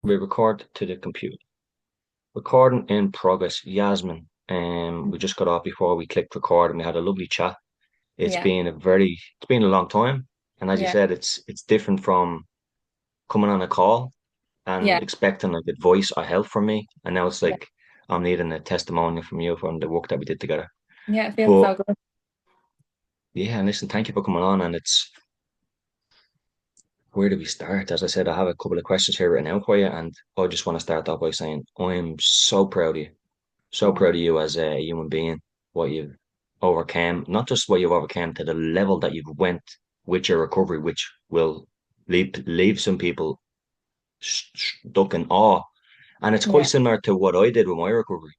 We record to the computer. Recording in progress. Yazzmin. We just got off before we clicked record and we had a lovely chat. Yeah, It's been a long time. And as you yeah, said, it's different from coming on a call yeah, and expecting like advice or help from me. And now it's yeah. like I'm needing a testimonial from you from the work that we did together. Yeah, it feels But so good. yeah, and listen, thank you for coming on. And it's where do we start? As I said, I have a couple of questions here written out for you, and I just want to start off by saying I'm so proud of you. So Oh, proud of you as a human being, what you've overcome, not just what you've overcome, to the level that you've went with your recovery, which will leave some people stuck in awe. And it's quite yeah. similar to what I did with my recovery,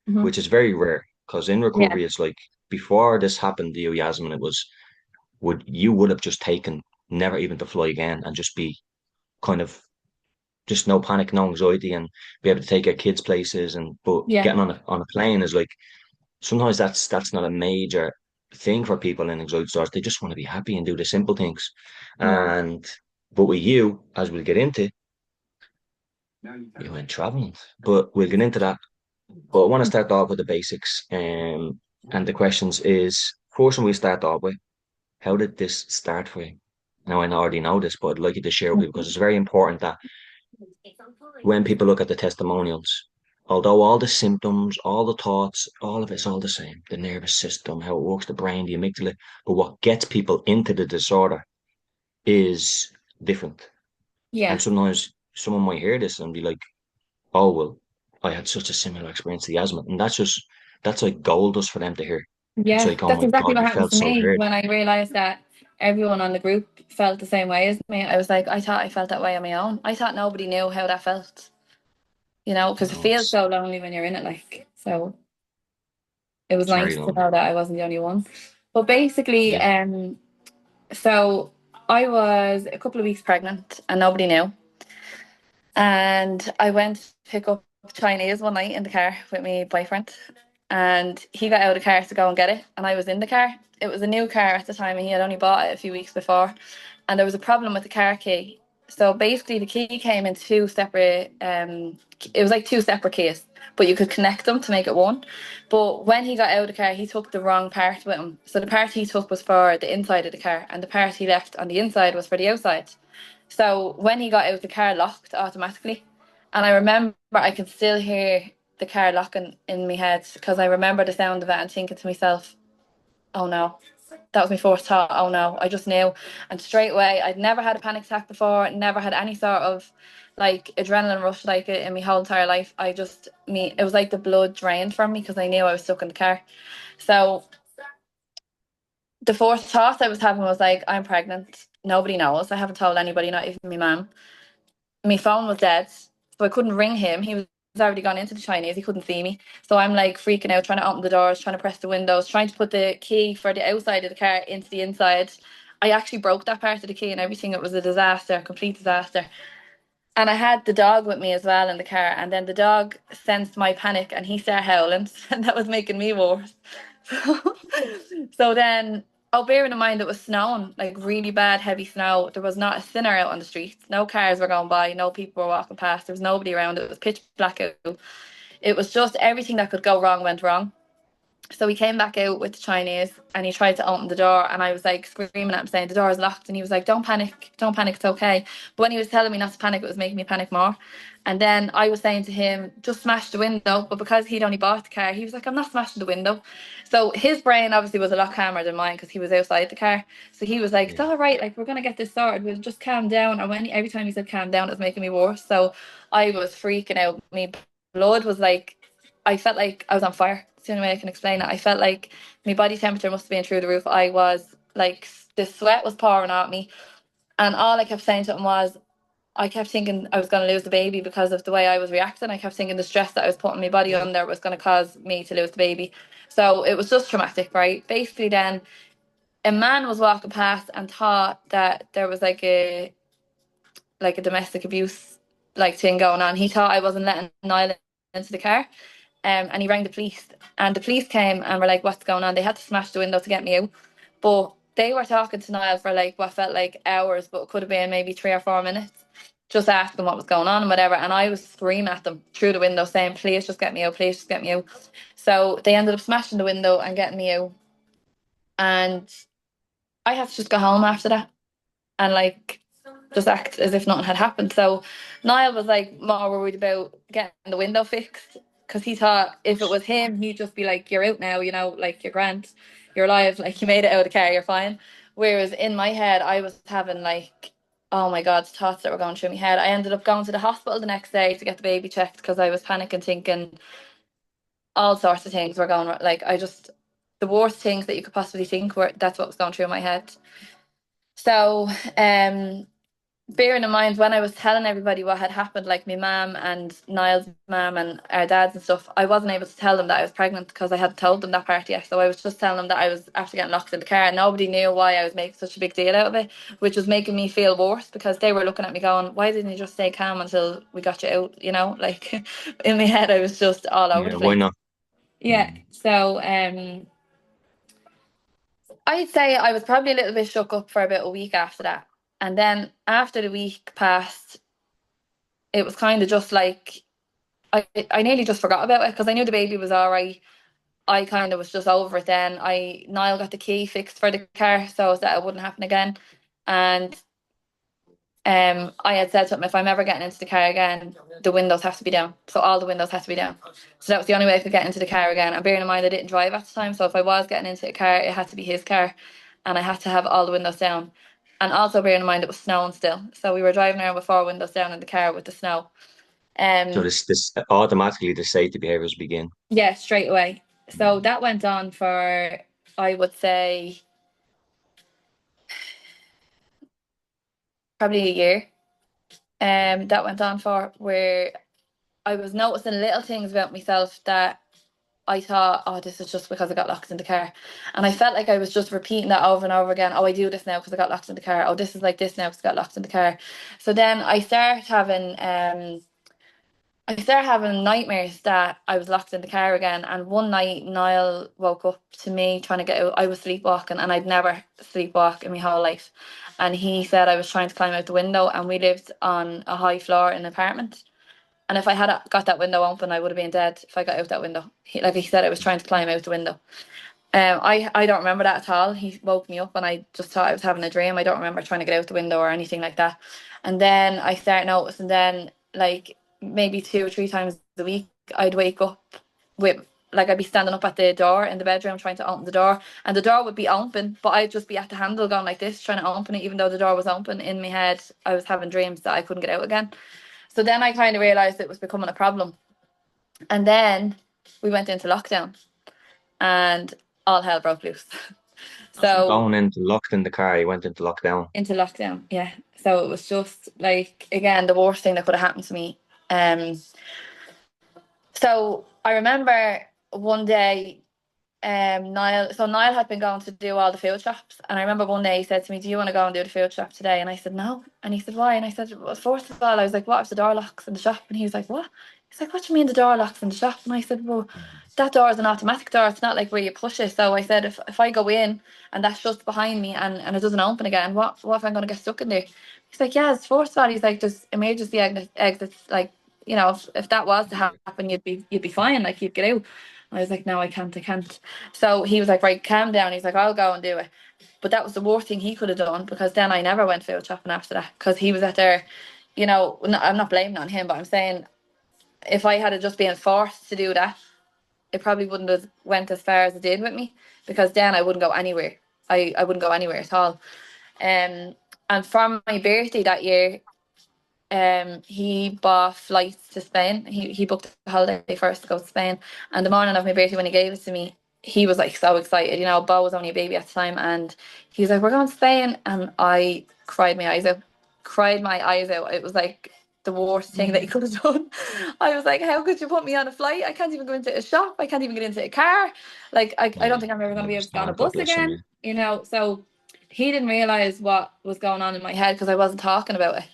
Hmm. which is very rare. Because in Yeah, recovery, it's like before this happened to you, Yasmin, it was would have just taken never even to fly again and just be kind of just no panic, no anxiety, and be able to take your kids places. And but yeah, getting on a plane is like sometimes that's not a major thing for people in anxiety disorders. They just want to be happy and do the simple things. yeah. And but with you, as we'll get into, you went traveling. But we'll get into that. But I want to start off with the basics. And the questions is first one we start off with, how did this start for you? Now I already know this, but I'd like you to share with me because it's very important that when people look at the testimonials, although all the symptoms, all the thoughts, all of it's all the same, the nervous system, how it works, the brain, the amygdala, but what gets people into the disorder is different. And Yeah, sometimes someone might hear this and be like, oh, well, I had such a similar experience to the asthma. And that's like gold dust for them to hear. It's yeah. like, oh That's my exactly God, what you happened felt to so me heard. when I realized that everyone on the group felt the same way as me. I was like, I thought I felt that way on my own. I thought nobody knew how that felt, because it No, feels so lonely when you're in it. Like, so it was it's very nice to lonely. know that I wasn't the only one. But basically, Yeah. so I was a couple of weeks pregnant and nobody knew. And I went to pick up Chinese one night in the car with my boyfriend. And he got out of the car to go and get it. And I was in the car. It was a new car at the time, and he had only bought it a few weeks before. And there was a problem with the car key. So basically, the key came in two separate, it was like two separate keys, but you could connect them to make it one. But when he got out of the car, he took the wrong part with him. So the part he took was for the inside of the car, and the part he left on the inside was for the outside. So when he got out, the car locked automatically. And I remember I can still hear the car locking in my head because I remember the sound of it and thinking to myself, oh no. That was my first thought. Oh no, I just knew. And straight away, I'd never had a panic attack before, never had any sort of like adrenaline rush like it in my whole entire life. It was like the blood drained from me because I knew I was stuck in the car. So the fourth thought I was having was like, I'm pregnant. Nobody knows. I haven't told anybody, not even my mum. My phone was dead, so I couldn't ring him. He was already gone into the Chinese. He couldn't see me. So I'm like freaking out, trying to open the doors, trying to press the windows, trying to put the key for the outside of the car into the inside. I actually broke that part of the key and everything. It was a disaster, a complete disaster. And I had the dog with me as well in the car. And then the dog sensed my panic and he started howling. And that was making me worse. So, so then, oh, bearing in mind it was snowing, like really bad, heavy snow. There was not a sinner out on the streets. No cars were going by. No people were walking past. There was nobody around. It was pitch black out. It was just everything that could go wrong went wrong. So he came back out with the Chinese and he tried to open the door and I was like screaming at him saying the door is locked and he was like, don't panic, it's okay. But when he was telling me not to panic, it was making me panic more. And then I was saying to him, just smash the window. But because he'd only bought the car, he was like, I'm not smashing the window. So his brain obviously was a lot calmer than mine because he was outside the car. So he was like, it's Yeah. all right, like we're gonna get this sorted. We'll just calm down. And every time he said calm down, it was making me worse. So I was freaking out. My blood was like I felt like I was on fire. That's the only way I can explain it. I felt like my body temperature must have been through the roof. I was like, the sweat was pouring at me. And all I kept saying to him was, I kept thinking I was going to lose the baby because of the way I was reacting. I kept thinking the stress that I was putting my body under was going to cause me to lose the baby. So it was just traumatic, right? Basically, then a man was walking past and thought that there was like a domestic abuse like thing going on. He thought I wasn't letting Niall into the car, and he rang the police. And the police came and were like, "What's going on?" They had to smash the window to get me out, but they were talking to Niall for like what felt like hours, but it could have been maybe 3 or 4 minutes. just ask them what was going on and whatever. And I was screaming at them through the window saying, please just get me out, please just get me out. So they ended up smashing the window and getting me out. And I had to just go home after that and like just act as if nothing had happened. So Niall was like more worried about getting the window fixed because he thought if it was him, he'd just be like, you're out now, you know, like you're grand, you're alive, like you made it out of the car, you're fine. Whereas in my head, I was having like, oh my God, thoughts that were going through my head. I ended up going to the hospital the next day to get the baby checked because I was panicking, thinking all sorts of things were going like I just the worst things that you could possibly think were that's what was going through my head. So bearing in mind when I was telling everybody what had happened, like my mum and Niall's mum and our dads and stuff, I wasn't able to tell them that I was pregnant because I hadn't told them that part yet. So I was just telling them that I was after getting locked in the car, and nobody knew why I was making such a big deal out of it, which was making me feel worse because they were looking at me going, why didn't you just stay calm until we got you out? You know, like in my head I was just all over Yeah, the why place. not? Yeah. Mm. So I'd say I was probably a little bit shook up for about a week after that. And then after the week passed, it was kind of just like I nearly just forgot about it because I knew the baby was all right. I kind of was just over it then. Niall got the key fixed for the car so that it wouldn't happen again. And I had said something, if I'm ever getting into the car again, the windows have to be down. So all the windows have to be down. So that was the only way I could get into the car again. And bearing in mind I didn't drive at the time, so if I was getting into a car, it had to be his car and I had to have all the windows down. And also bearing in mind it was snowing still. So we were driving around with four windows down in the car with the snow. So Um this automatically the safety behaviors begin. yeah, straight away. So Mm. that went on for I would say probably a year. That went on for where I was noticing little things about myself that I thought, oh, this is just because I got locked in the car. And I felt like I was just repeating that over and over again. Oh, I do this now because I got locked in the car. Oh, this is like this now because I got locked in the car. So then I started having nightmares that I was locked in the car again. And one night Niall woke up to me trying to get out. I was sleepwalking and I'd never sleepwalk in my whole life. And he said I was trying to climb out the window, and we lived on a high floor in an apartment. And if I had got that window open, I would have been dead if I got out that window. Like he said, I was trying to climb out the window. I don't remember that at all. He woke me up and I just thought I was having a dream. I don't remember trying to get out the window or anything like that. And then I start noticing then like maybe two or three times a week I'd wake up with like I'd be standing up at the door in the bedroom trying to open the door, and the door would be open, but I'd just be at the handle going like this trying to open it even though the door was open. In my head I was having dreams that I couldn't get out again. So then I kind of realized it was becoming a problem. And then we went into lockdown and all hell broke loose. So So going into locked in the car, you went into lockdown. into lockdown, yeah. So it was just like again the worst thing that could have happened to me. So I remember one day, Niall had been going to do all the food shops, and I remember one day he said to me, "Do you want to go and do the food shop today?" And I said, "No." And he said, "Why?" And I said, "Well, first of all, I was like, what if the door locks in the shop?" And he was like, "What?" He's like, "What do you mean the door locks in the shop?" And I said, "Well, that door is an automatic door. It's not like where you push it." So I said, if I go in and that shuts behind me and it doesn't open again, what if I'm going to get stuck in there? He's like, "Yeah, it's first of all," he's like, "there's emergency exits, like, you know, if that was to happen, you'd be fine, like you'd get out." And I was like, "No, I can't." So he was like, "Right, calm down." He's like, "I'll go and do it." But that was the worst thing he could have done because then I never went food shopping after that because he was at there, you know. I'm not blaming on him, but I'm saying if I had just been forced to do that, it probably wouldn't have went as far as it did with me because then I wouldn't go anywhere. I wouldn't go anywhere at all. Um, and for my birthday that year, he bought flights to Spain. He booked a holiday for us to go to Spain. And the morning of my birthday, when he gave it to me, he was like so excited. You know, Bo was only a baby at the time, and he was like, "We're going to Spain," and I cried my eyes out. Cried my eyes out. It was like the worst thing that he could have done. I was like, "How could you put me on a flight? I can't even go into a shop. I can't even get into a car. Like, I don't Yeah, think I'm ever I going to be able to go on a understand. God bus bless him. again." You know, so he didn't realize what was going on in my head because I wasn't talking about it.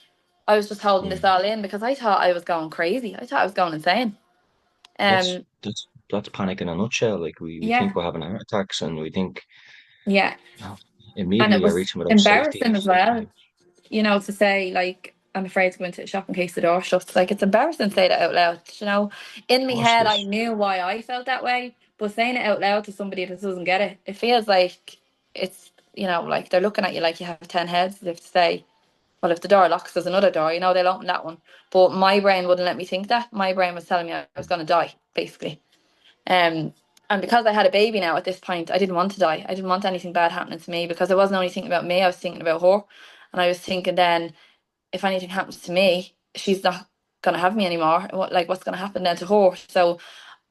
I was just holding Yeah, this all in because I thought I was going crazy. I thought I was going insane. that's Um, that's panic in a nutshell. Like we think yeah, we're having heart attacks, and we think yeah, oh, and immediately it you're was reaching without safety. embarrassing as well. You know, to say like I'm afraid to go into the shop in case the door shuts. Like, it's embarrassing to say that out loud. You know, in Of my course it head, I is. knew why I felt that way, but saying it out loud to somebody that doesn't get it, it feels like it's, you know, like they're looking at you like you have 10 heads. They have to say, well, if the door locks, there's another door, you know, they'll open that one. But my brain wouldn't let me think that. My brain was telling me I was going to die, basically. Um, and because I had a baby now at this point, I didn't want to die. I didn't want anything bad happening to me because I wasn't only thinking about me, I was thinking about her. And I was thinking then, if anything happens to me, she's not going to have me anymore. What's going to happen then to her? So,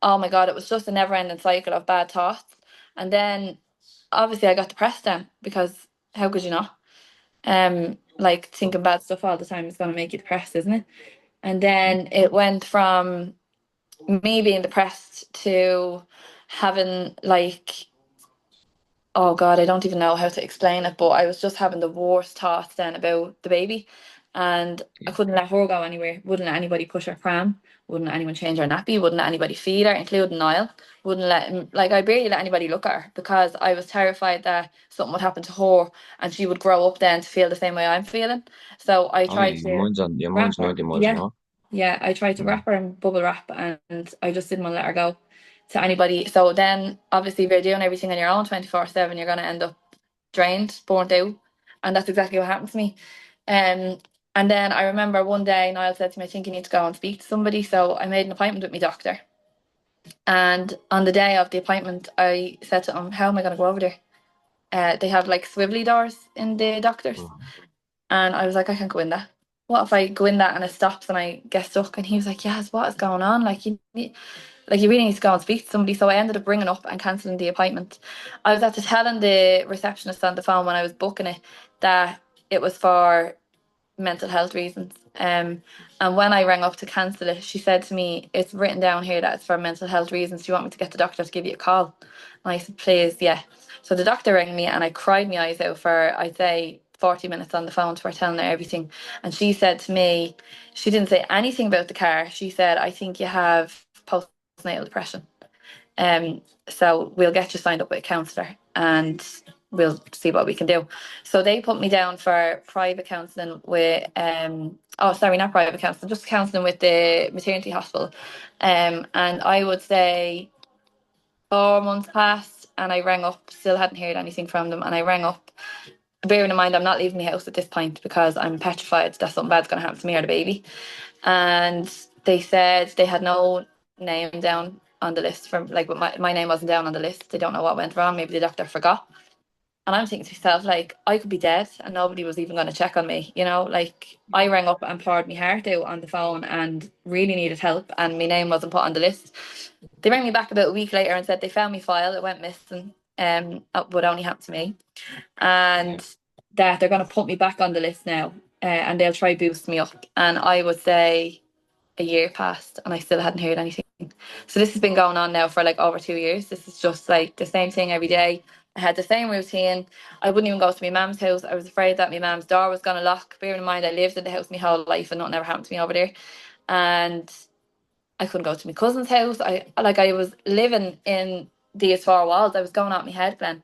oh my God, it was just a never ending cycle of bad thoughts. And then obviously I got depressed then because how could you not? Like thinking bad stuff all the time is going to make you depressed, isn't it? And then it went from me being depressed to having like, oh God, I don't even know how to explain it, but I was just having the worst thoughts then about the baby. And I Yeah. couldn't let her go anywhere, wouldn't let anybody push her pram, wouldn't let anyone change her nappy, wouldn't let anybody feed her, including Niall. Wouldn't let him, like, I barely let anybody look at her because I was terrified that something would happen to her and she would grow up then to feel the same way I'm feeling. So I Oh yeah, tried to your wrap mind's her. 90 miles an Yeah. hour. Yeah, I tried to Mm. wrap her in bubble wrap and I just didn't want to let her go to anybody. So then obviously if you're doing everything on your own 24/7, you're gonna end up drained, burnt out. And that's exactly what happened to me. Um and then I remember one day Niall said to me, I think you need to go and speak to somebody. So I made an appointment with my doctor. And on the day of the appointment, I said to him, how am I going to go over there? They have like swivelly doors in the doctors. Mm. And I was like, I can't go in that. What if I go in that and it stops and I get stuck? And he was like, yes, what is going on? Like you really need to go and speak to somebody. So I ended up bringing up and cancelling the appointment. I was after telling the receptionist on the phone when I was booking it that it was for mental health reasons. And when I rang up to cancel it, she said to me, it's written down here that it's for mental health reasons. Do you want me to get the doctor to give you a call? And I said, please, yeah. So the doctor rang me and I cried my eyes out for, I'd say, 40 minutes on the phone to her telling her everything. And she said to me, she didn't say anything about the car. She said, I think you have postnatal depression. So we'll get you signed up with a counsellor and we'll see what we can do. So they put me down for private counselling with oh sorry, not private counselling, just counselling with the maternity hospital. And I would say 4 months passed and I rang up, still hadn't heard anything from them, and I rang up. Bearing in mind I'm not leaving the house at this point because I'm petrified that something bad's gonna happen to me or the baby. And they said they had no name down on the list from like, but my name wasn't down on the list. They don't know what went wrong. Maybe the doctor forgot. And I'm thinking to myself, like, I could be dead and nobody was even going to check on me, you know? Like, I rang up and poured my heart out on the phone and really needed help, and my name wasn't put on the list. They rang me back about a week later and said they found my file, it went missing, it would only happen to me, Yeah. and that they're going to put me back on the list now, and they'll try boost me up. And I would say a year passed and I still hadn't heard anything. So this has been going on now for like over 2 years. This is just like the same thing every day. I had the same routine. I wouldn't even go to my mum's house. I was afraid that my mum's door was going to lock. Bearing in mind, I lived in the house my whole life and nothing ever happened to me over there. And I couldn't go to my cousin's house. I was living in these four walls. I was going out my head, Glenn.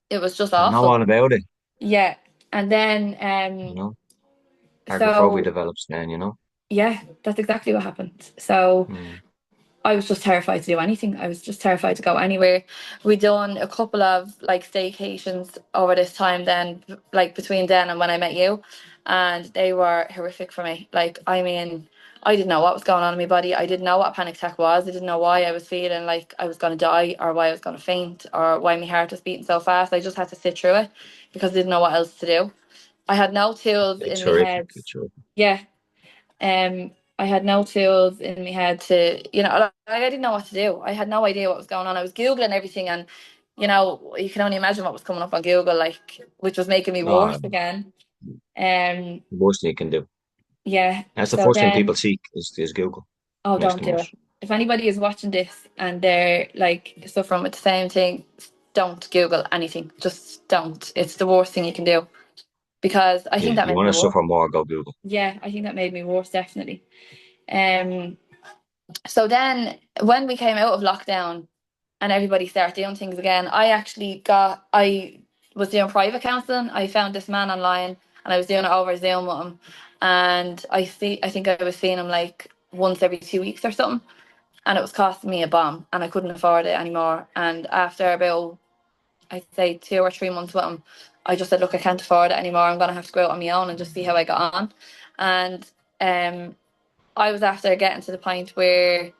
It was just I know awful. all about it. Yeah. And then You know, agoraphobia so develops then. You know. yeah, that's exactly what happened. So Mm. I was just terrified to do anything. I was just terrified to go anywhere. We done a couple of like staycations over this time then, like between then and when I met you, and they were horrific for me. Like, I mean, I didn't know what was going on in my body. I didn't know what a panic attack was. I didn't know why I was feeling like I was going to die or why I was going to faint or why my heart was beating so fast. I just had to sit through it because I didn't know what else to do. I had no tools It's in my horrific. head. It's horrific. Yeah, I had no tools in my head to, I didn't know what to do. I had no idea what was going on. I was Googling everything and, you can only imagine what was coming up on Google, like, which was making me Oh, worse again. Um, the worst thing you can do. yeah. That's the So first thing people then, seek is Google. oh, Makes don't them do worse. it. If anybody is watching this and they're like suffering with the same thing, don't Google anything. Just don't. It's the worst thing you can do because I think Yeah, that you made want me to worse. suffer more, go Google. Yeah, I think that made me worse, definitely. Um, So then when we came out of lockdown and everybody started doing things again, I was doing private counselling. I found this man online and I was doing it over Zoom with him. and I think I was seeing him like once every 2 weeks or something, and it was costing me a bomb, and I couldn't afford it anymore. And after about, I'd say, 2 or 3 months with him, I just said, look, I can't afford it anymore. I'm gonna have to go out on my own and just see how I got on. And I was after getting to the point where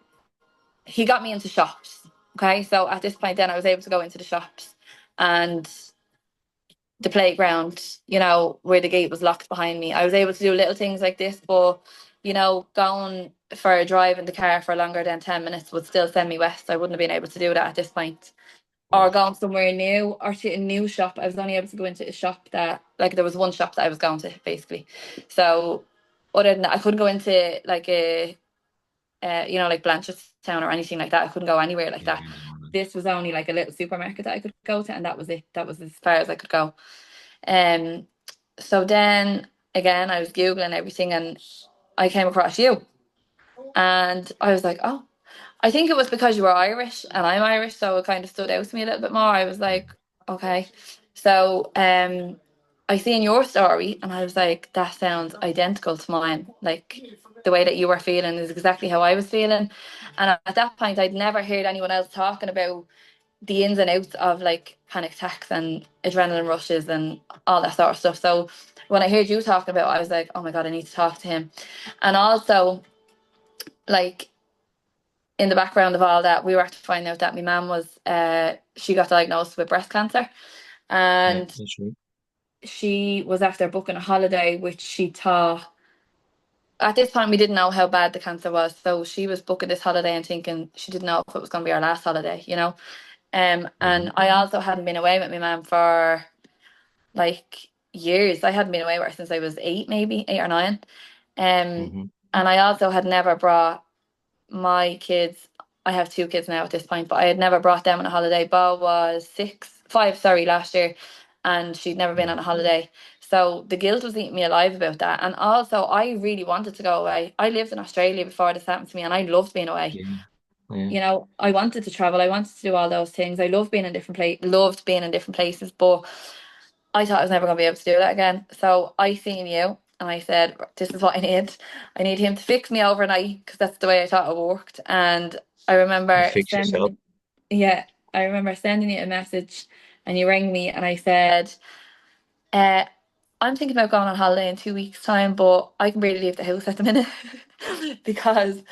he got me into shops. Okay, so at this point, then I was able to go into the shops and the playground, where the gate was locked behind me. I was able to do little things like this, but going for a drive in the car for longer than 10 minutes would still send me west. I wouldn't have been able to do that at this point. Yeah. Or going somewhere new or to a new shop. I was only able to go into a shop that, like, there was one shop that I was going to, basically. So, other than that, I couldn't go into like like Blanchardstown or anything like that. I couldn't go anywhere like that. Yeah. This was only like a little supermarket that I could go to, and that was it. That was as far as I could go. Um, so then again, I was Googling everything and I came across you. And I was like, oh, I think it was because you were Irish and I'm Irish. So it kind of stood out to me a little bit more. I was like, okay. So I seen your story and I was like, that sounds identical to mine. Like the way that you were feeling is exactly how I was feeling. And at that point, I'd never heard anyone else talking about the ins and outs of like panic attacks and adrenaline rushes and all that sort of stuff. So when I heard you talking about it, I was like, oh my God, I need to talk to him. And also, like, in the background of all that, we were to find out that my mum was, she got diagnosed with breast cancer. Yeah, And that's right. she was after booking a holiday, which she thought, at this point, we didn't know how bad the cancer was. So she was booking this holiday and thinking she didn't know if it was going to be our last holiday. Mm-hmm. And I also hadn't been away with my mum for like years. I hadn't been away with her since I was eight, maybe 8 or 9. Um, Mm-hmm. and I also had never brought my kids. I have 2 kids now at this point, but I had never brought them on a holiday. Bo was 5, sorry, last year, and she'd never been Yeah. on a holiday. So the guilt was eating me alive about that. And also, I really wanted to go away. I lived in Australia before this happened to me, and I loved being away. Yeah. Yeah. I wanted to travel. I wanted to do all those things. I loved being in loved being in different places, but I thought I was never going to be able to do that again. So I seen you and I said, this is what I need. I need him to fix me overnight because that's the way I thought it worked. And I You remember fix yourself. yeah, I remember sending you a message and you rang me and I said, uh, I'm thinking about going on holiday in 2 weeks' time, but I can barely leave the house at the minute because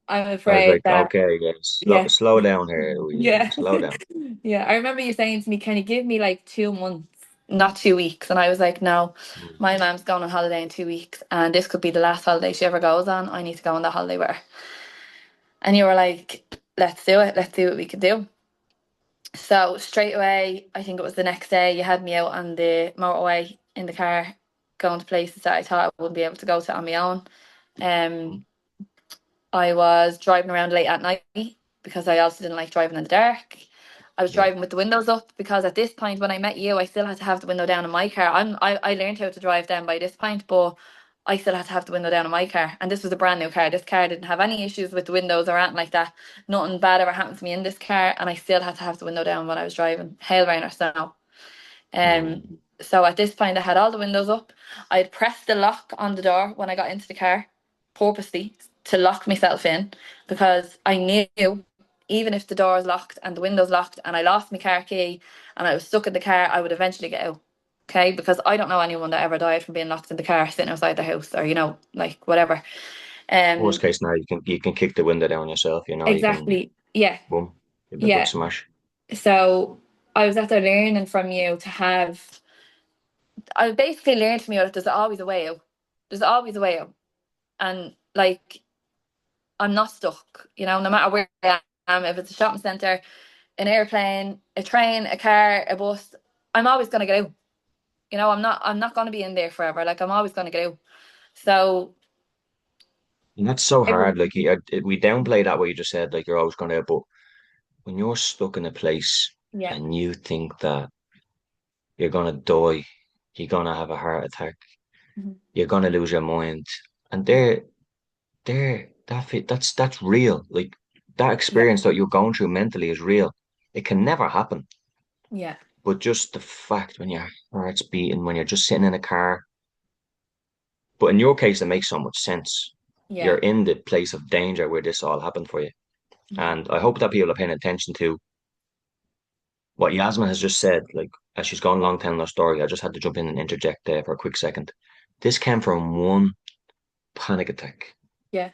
I'm I was afraid like, that, okay, guys, slow, yeah, slow down here. yeah. Slow down. Yeah, I remember you saying to me, can you give me like 2 months, not 2 weeks? And I was like, no, Mm. my mom's going on holiday in 2 weeks, and this could be the last holiday she ever goes on. I need to go on that holiday with her. And you were like, let's do it. Let's see what we can do. So straight away, I think it was the next day, you had me out on the motorway in the car, going to places that I thought I wouldn't be able to go to on my own. Um, I was driving around late at night because I also didn't like driving in the dark. I was Yeah. driving with the windows up because at this point when I met you, I still had to have the window down in my car. I learned how to drive then by this point, but I still had to have the window down in my car. And this was a brand new car. This car didn't have any issues with the windows or anything like that. Nothing bad ever happened to me in this car, and I still had to have the window down when I was driving, hail, rain or snow. Mm. So at this point, I had all the windows up. I had pressed the lock on the door when I got into the car, purposely to lock myself in, because I knew even if the door is locked and the window's locked and I lost my car key and I was stuck in the car, I would eventually get out. Okay, because I don't know anyone that ever died from being locked in the car sitting outside their house or like whatever. Worst Um, case now, you can kick the window down yourself. You can exactly. Yeah, boom, give it a good yeah. smash. So I was after learning from you to have. I basically learned from you that there's always a way out. There's always a way out. And like, I'm not stuck, no matter where I am, if it's a shopping centre, an airplane, a train, a car, a bus, I'm always gonna get out. I'm not gonna be in there forever. Like I'm always gonna get out. So And that's so it was, hard. Like we downplay that what you just said. Like you're always going to, but when you're stuck in a place yeah. and you think that you're gonna die, you're gonna have a heart attack, Mhm. you're gonna lose your mind, and that's real. Like that Yeah. experience that you're going through mentally is real. It can never happen. Yeah. But just the fact when your heart's beating, when you're just sitting in a car, But in your case, it makes so much sense. You're Yeah. in the place of danger where this all happened for you. Hmm. And I hope that people are paying attention to what Yasmin has just said. Like, as she's gone along telling her story, I just had to jump in and interject there for a quick second. This came from one panic attack. Yeah.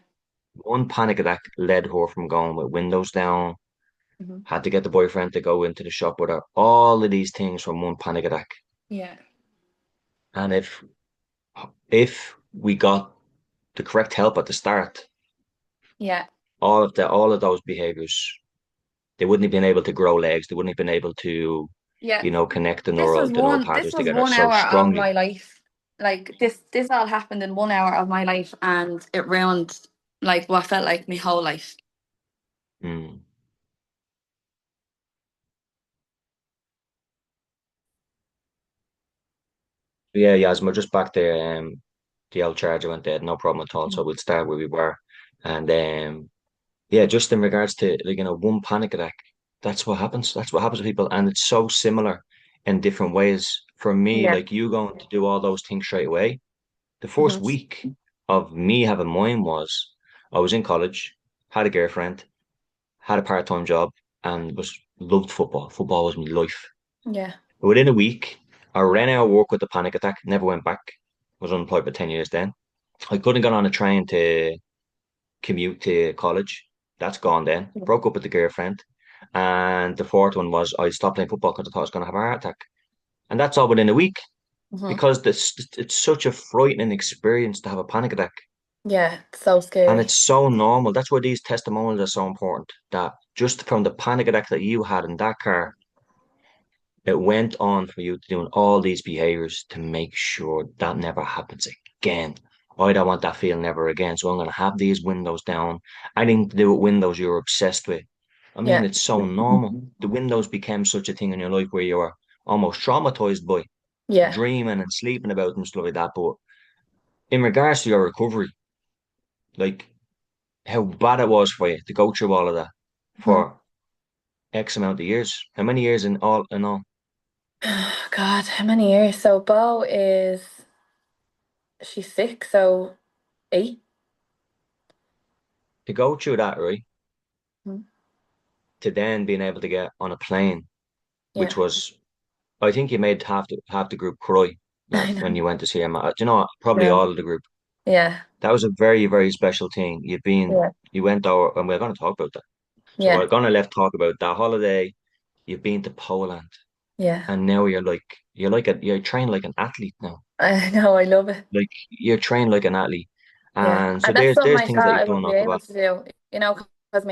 One panic attack led her from going with windows down, Hmm. had to get the boyfriend to go into the shop with her. All of these things from one panic attack. Yeah. And if we got the correct help at the start, Yeah. all of those behaviors, they wouldn't have been able to grow legs. They wouldn't have been able to, Yeah. connect the neural This pathways was together one so hour of strongly. my life. Like this all happened in 1 hour of my life, and it ruined like what felt like my whole life. Mm. Yeah, Yasma, just back there. The old charger went dead. No problem at all. So we'll start where we were, and yeah, just in regards to like one panic attack, that's what happens. That's what happens to people, and it's so similar in different ways. For me, Yeah. like you going to do all those things straight away. The first Hmm. week of me having mine was I was in college, had a girlfriend, had a part-time job, and was loved football. Football was my life. Yeah. Within a week, I ran out of work with a panic attack. Never went back. Was unemployed for 10 years then. I couldn't get on a train to commute to college. That's gone then. Broke up with the girlfriend. And the fourth one was I stopped playing football because I thought I was going to have a heart attack. And that's all within a week Hmm. because it's such a frightening experience to have a panic attack. Yeah. It's so And scary. it's so normal. That's why these testimonials are so important. That just from the panic attack that you had in that car, it went on for you to doing all these behaviors to make sure that never happens again. I don't want that feeling ever again. So I'm going to have these windows down. Anything to do with windows you're obsessed with. I mean, Yeah. it's so normal. The windows became such a thing in your life where you were almost traumatized by Yeah. dreaming and sleeping about them, stuff like that. But in regards to your recovery, like how bad it was for you to go through all of that Hmm. for X amount of years. How many years in all in all? God, how many years? So Bo is she's 6, so 8. To go through that, right? Hmm. To then being able to get on a plane, which Yeah. was, I think you made half the group cry I when know. you went to see him. Do you know, probably No. all of the group. Yeah. That was a very, very special thing. Yeah. You went over, and we're going to talk about that. So Yeah. we're going to left talk about that holiday. You've been to Poland, Yeah. and now you're trained like an athlete now. I know. I love it. Like you're trained like an athlete, Yeah. and so And that's something there's I things that thought you've I done wouldn't be off the able bat. to do, because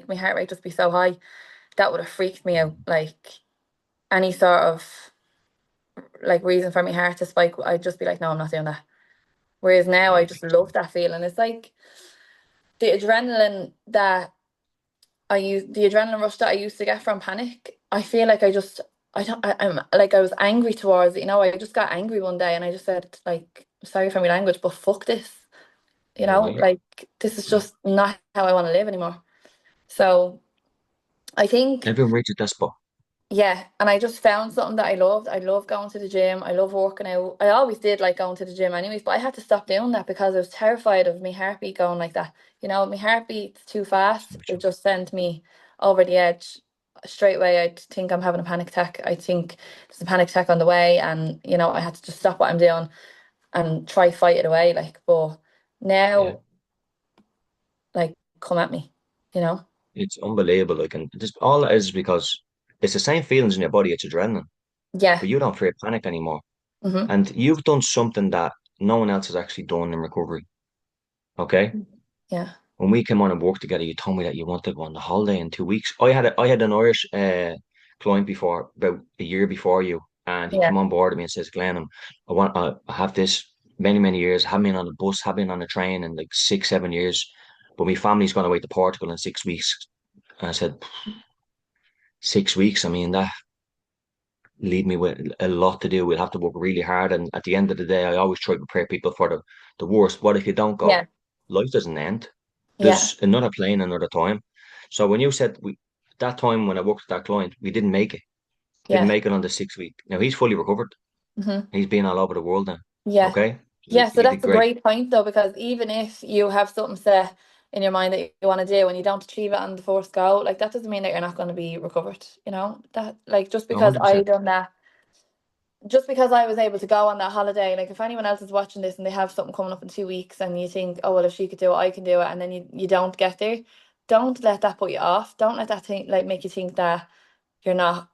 my heart rate just be so high. That would have freaked me out. Like any sort of like reason for my heart to spike, I'd just be like, no, I'm not doing that. Whereas now Yeah, I just love that feeling. It's like the adrenaline that the adrenaline rush that I used to get from panic. I feel like I'm like I was angry towards it. I just got angry one day and I just said, like, sorry for my language, but fuck this. yeah. Like this is just not how I want to live anymore. So I think, Everyone reaches that spot. yeah, and I just found something that I loved. I love going to the gym. I love working out. I always did like going to the gym anyways, but I had to stop doing that because I was terrified of my heartbeat going like that. My heartbeat's too fast. It just sent me over the edge. Straight away, I think I'm having a panic attack. I think there's a panic attack on the way, and I had to just stop what I'm doing and try fight it away. Like, but Yeah. now, like, come at me, you know? It's unbelievable. Like, and just all it is because it's the same feelings in your body. It's adrenaline, Yeah. but you don't feel panic anymore. Hmm. And you've done something that no one else has actually done in recovery. Okay. Yeah. When we came on and worked together, you told me that you wanted to go on the holiday in 2 weeks. I had an Irish client before, about a year before you, and he Yeah. came on board with me and says, Glenn, I have this many, many years, haven't been on a bus, haven't been on a train in like 6, 7 years, but my family's going away to Portugal in 6 weeks. And I said, 6 weeks, I mean, that leave me with a lot to do. We'll have to work really hard. And at the end of the day, I always try to prepare people for the worst. What if you don't go? Yeah. Life doesn't end. Yeah. There's another plane, another time. So when you said that time when I worked with that client, we didn't make it. Didn't Yeah. make it on the 6 week. Now he's fully recovered. Hmm. He's been all over the world now. Yeah. Okay. Yeah, Like so you did that's a great. great point though, because even if you have something set in your mind that you want to do and you don't achieve it on the first go, like that doesn't mean that you're not going to be recovered, you know? That like just No, because I 100%. done that, just because I was able to go on that holiday, like if anyone else is watching this and they have something coming up in 2 weeks and you think, oh well, if she could do it, I can do it, and then you don't get there, don't let that put you off. Don't let that thing like make you think that you're not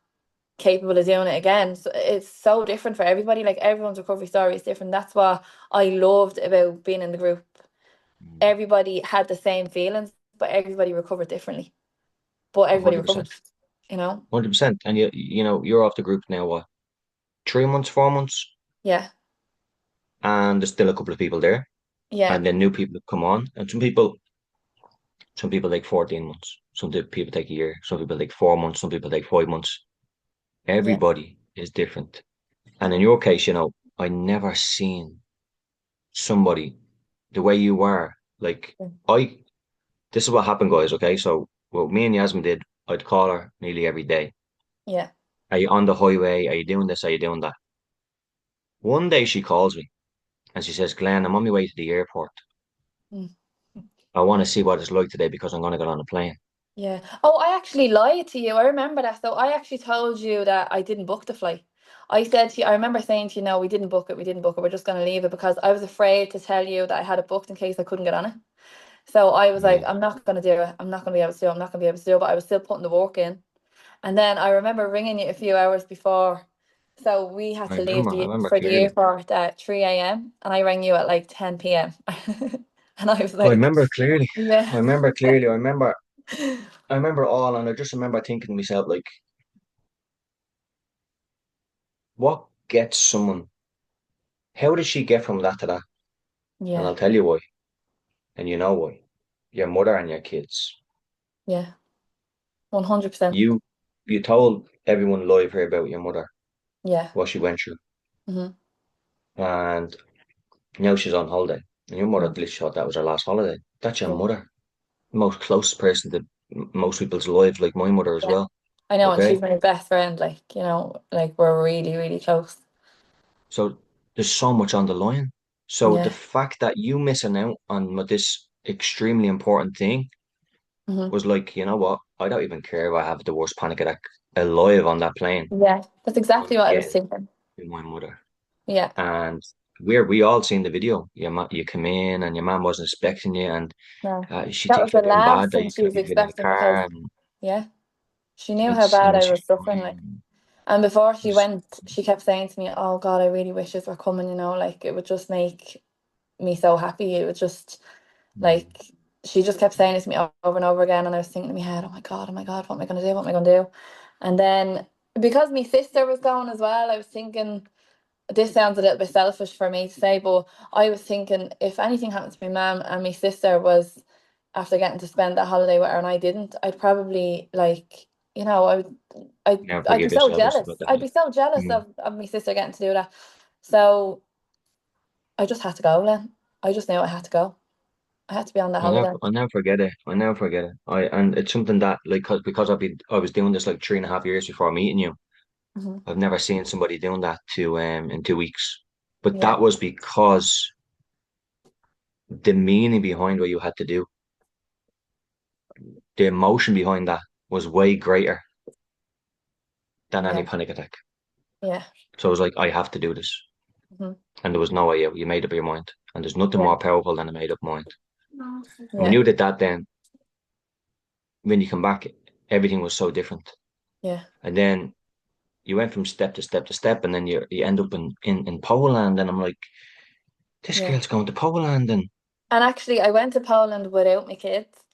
capable of doing it again. So it's so different for everybody. Like everyone's recovery story is different. That's what I loved about being in the group. Everybody had the same feelings, but everybody recovered differently. But everybody 100%. recovered, you know? 100%. And you're off the group now, what, 3 months, 4 months? Yeah. And there's still a couple of people there. Yeah. And then new people have come on. And some people take 14 months. People take a year. Some people take 4 months. Some people take 5 months. Yeah. Everybody is different. And in Hmm. your case, I never seen somebody the way you were. Like I, this is what happened, guys. Okay, so what me and Yasmin did, I'd call her nearly every day. Yeah. Are you on the highway? Are you doing this? Are you doing that? One day she calls me and she says, Glenn, I'm on my way to the airport. Mm. I want to see what it's like today because I'm going to get on a plane. Yeah. Oh, I actually lied to you. I remember that. So I actually told you that I didn't book the flight. I said to you, I remember saying to you, no, we didn't book it. We didn't book it. We're just going to leave it because I was afraid to tell you that I had it booked in case I couldn't get on it. So I was like, Yeah, I'm not going to do it. I'm not going to be able to do it. I'm not going to be able to do it. But I was still putting the work in. And then I remember ringing you a few hours before. So we had I to leave remember. I remember for the clearly. airport at 3 a.m. and I rang you at like 10 p.m. And I was I like, remember clearly. I yeah, remember clearly. I remember all, and I just remember thinking to myself, like, what gets someone? How did she get from that to that? And yeah, I'll tell you why. And you know why. Your mother and your kids. yeah, 100%. You you told everyone live here about your mother, Yeah. what she went through. Hmm. And now she's on holiday. And your mother Mm. literally thought that was her last holiday. That's your Yeah. mother. The most closest person to most people's lives, like my mother as Yeah. well. I know, and she's Okay? my best friend, like, like we're really, really close. So there's so much on the line. So the Yeah. fact that you missing out on this extremely important thing Hmm. was like, you know what? I don't even care if I have the worst panic attack alive on that plane. Yeah. That's exactly I'm what I was getting thinking. to my mother. Yeah. And we all seen the video. You come in and your mom wasn't expecting you, and No. she That was thinks the you're doing last bad that thing you she was couldn't get in the expecting because, car, and yeah, she knew how bad I she's was suffering, like. crying. And before It she was, went, she kept saying to me, "Oh God, I really wish this were coming, like it would just make me so happy. It would just mm, like she just kept saying it to me over and over again." And I was thinking in my head, oh my God, what am I gonna do? What am I gonna do? And then because my sister was going as well, I was thinking this sounds a little bit selfish for me to say, but I was thinking if anything happened to my mum and my sister was after getting to spend that holiday with her and I didn't, I'd probably like, I would never I'd be forgive so yourself and jealous. stuff like that. I'd be so jealous Mm. of my sister getting to do that. So I just had to go, Len. I just knew I had to go. I had to be on that holiday. I'll never forget it. I never forget it. And it's something that like because I was doing this like 3.5 years before meeting you. Hmm. I've never seen somebody doing that to in 2 weeks. But Yeah, that was because the meaning behind what you had to do, the emotion behind that was way greater than any yeah, panic attack. yeah. So I was like, I have to do this. Hmm. And there was no way out. You made up your mind. And there's nothing Yeah, more powerful than a made up mind. And when yeah, you did that, then when you come back, everything was so different. yeah, And then you went from step to step to step, and then you end up in Poland. And I'm like, this yeah. girl's going to Poland. And And actually, I went to Poland without my kids,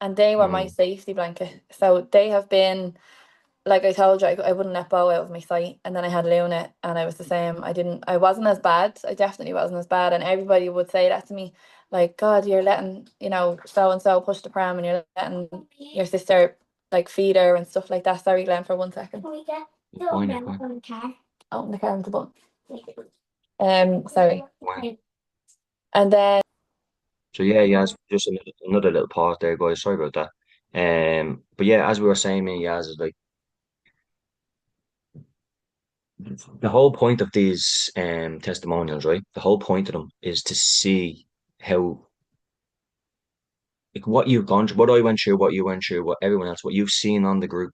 and they were my mm, safety blanket. So they have been, like I told you, I wouldn't let Bo out of my sight. And then I had Luna, and I was the same. I wasn't as bad. I definitely wasn't as bad. And everybody would say that to me, like, God, you're letting, so and so push the pram, and you're letting your sister like feed her and stuff like that. Sorry, Glenn, for 1 second. you're fine, you're fine. Oh, in the car, the button. Sorry. Fine. And then So yeah, just another little pause there, guys. Sorry about that. But yeah, as we were saying, me, Yaz is like the whole point of these testimonials, right? The whole point of them is to see how like what you've gone through, what I went through, what you went through, what everyone else, what you've seen on the group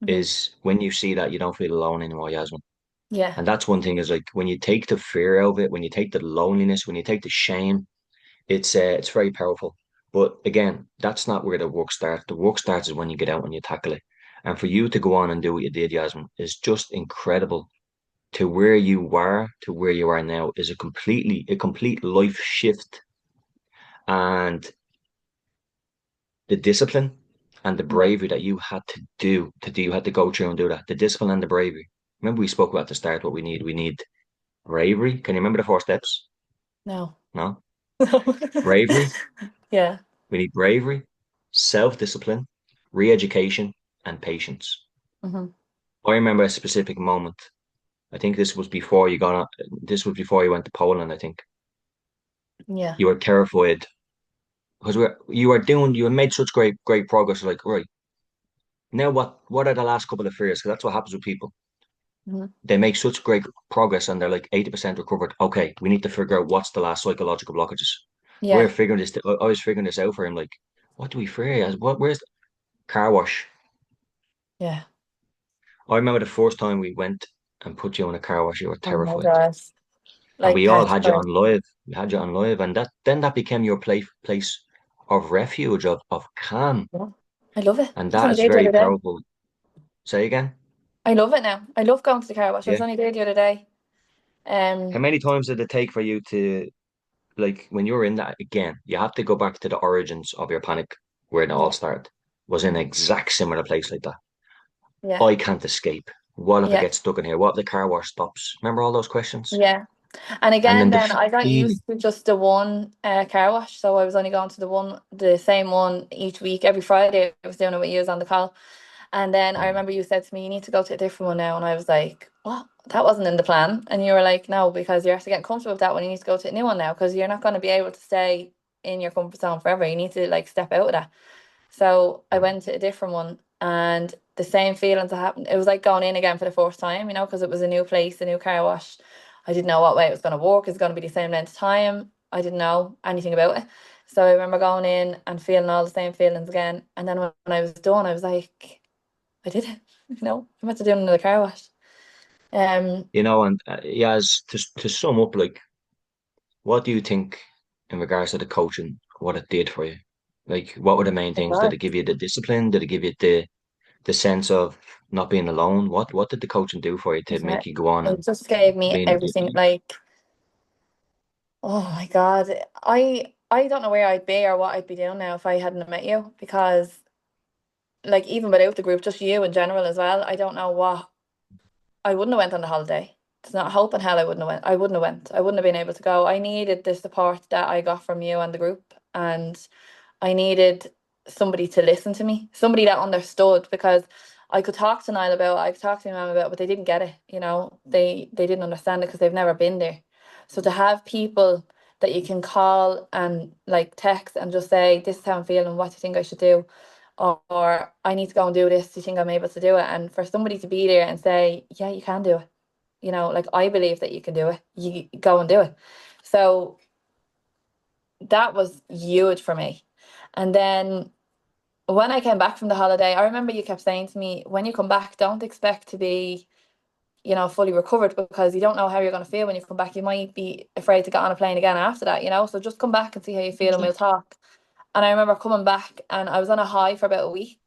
Hmm. is when you see that you don't feel alone anymore, Yasmin. Yeah. And that's one thing is like when you take the fear out of it, when you take the loneliness, when you take the shame, it's very powerful. But again, that's not where the work starts. The work starts is when you get out and you tackle it. And for you to go on and do what you did, Yasmin, is just incredible. To where you were to where you are now is a complete life shift. And the discipline and the Yeah. bravery that you had you had to go through and do that. The discipline and the bravery. Remember we spoke about at the start what we need. We need bravery. Can you remember the four steps? No. No? No. Bravery. Yeah. We need bravery, self-discipline, re-education, and patience. Hmm. I remember a specific moment. I think this was before you went to Poland, I think. Yeah. You were terrified because you had made such great progress. Like, right, now what are the last couple of fears? Because that's what happens with people. Hmm. They make such great progress and they're like 80% recovered. Okay, we need to figure out what's the last psychological blockages. Yeah. I was figuring this out for him, like, what do we fear? Where's the car wash? Yeah. I remember the first time we went and put you in a car wash, you were Oh my terrified. God. And Like we all had you petrified. on live. We had you on live, and that became your place of refuge, of calm. Yeah. I love it. And I was that only is there the very other day. powerful. Say again? I love it now. I love going to the car wash. I Yeah. was only there the other day. How Um, many times did it take for you to, like, when you were in that again, you have to go back to the origins of your panic where it all yeah, started, was in an exact similar place like that. yeah, I can't escape. What if I yeah, get stuck in here? What if the car wash stops? Remember all those questions? yeah. And And again, then the then I got feeling. used to just the one car wash. So I was only going to the same one each week. Every Friday, I was doing it with you on the call. And then I remember you said to me, "You need to go to a different one now." And I was like, "What? That wasn't in the plan." And you were like, "No, because you're actually getting comfortable with that one. You need to go to a new one now because you're not going to be able to stay in your comfort zone forever. You need to like step out of that." So I went to a different one and the same feelings that happened. It was like going in again for the first time, because it was a new place, a new car wash. I didn't know what way it was going to work. It's going to be the same length of time. I didn't know anything about it. So I remember going in and feeling all the same feelings again. And then when I was done, I was like, I did it. I meant to do another car wash. Um, And yeah, to sum up, like, what do you think in regards to the coaching, what it did for you? Like, what were the main my things? Did God, it give you the discipline? Did it give you the sense of not being alone? What did the coaching do for you to yeah, make you go on it and just gave me being everything. Like, oh my God, I don't know where I'd be or what I'd be doing now if I hadn't met you because like even without the group, just you in general as well, I don't know what I wouldn't have went on the holiday. It's not a hope in hell I wouldn't have went. I wouldn't have went. I wouldn't have been able to go. I needed the support that I got from you and the group, and I needed somebody to listen to me, somebody that understood because I could talk to Niall about it, I could talk to my mum about it, but they didn't get it. They didn't understand it because they've never been there. So to have people that you can call and like text and just say, "This is how I'm feeling. What do you think I should do?" Or "I need to go and do this. Do you think I'm able to do it?" And for somebody to be there and say, "Yeah, you can do it." Like I believe that you can do it. You go and do it. So that was huge for me. And then when I came back from the holiday, I remember you kept saying to me, when you come back, don't expect to be, fully recovered because you don't know how you're going to feel when you come back. You might be afraid to get on a plane again after that. So just come back and see how you feel and we'll talk. And I remember coming back and I was on a high for about a week.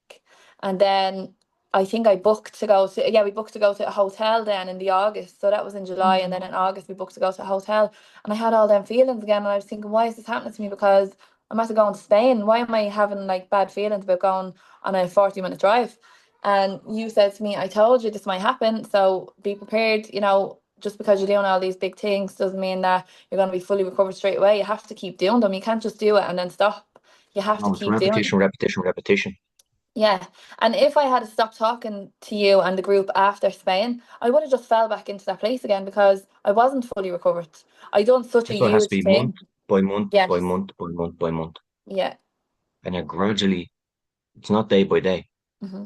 And then I think I booked to go to, yeah, we booked to go to a hotel then in the August. So that was in July. And then in August, we booked to go to a hotel. And I had all them feelings again. And I was thinking, why is this happening to me? Because I'm about to go to Spain. Why am I having like bad feelings about going on a 40-minute drive? And you said to me, I told you this might happen. So be prepared, just because you're doing all these big things doesn't mean that you're going to be fully recovered straight away. You have to keep doing them. You can't just do it and then stop. You have to no, it's keep doing them. repetition, repetition, repetition. Yeah. And if I had stopped talking to you and the group after Spain, I would have just fell back into that place again because I wasn't fully recovered. I done such a That's why it has to huge be month thing. by month by Yes. month by month by month. Yeah. And then gradually, it's not day by day. Hmm.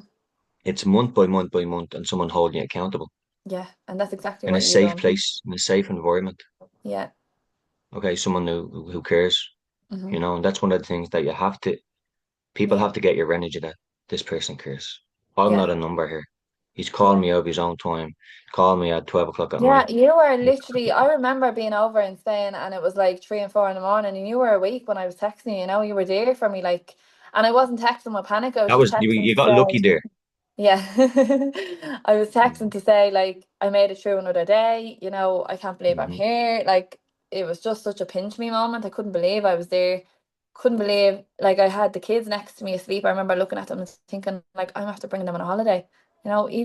It's month by month by month and someone holding you accountable. Yeah, and that's exactly in a what you safe done. place, in a safe environment. Yeah. Okay, someone who cares, Hmm. you know, and that's one of the things that people have to get your energy that this person cares. I'm Yeah. not a number here. He's calling Yeah. me out of his own time, calling me at 12 o'clock at Yeah, night. you were literally, I remember being over in Spain and it was like 3 and 4 in the morning and you were awake when I was texting you, you know, you were there for me, like, and I wasn't texting with panic, I was That just was you. texting You to got lucky say, there. yeah. I was texting Mhm. to say, like, I made it through another day, you know, I can't believe I'm Mhm. here. Like, it was just such a pinch me moment. I couldn't believe I was there. Couldn't believe, like, I had the kids next to me asleep. I remember looking at them and thinking, like, I'm after bringing them on a holiday. You know, even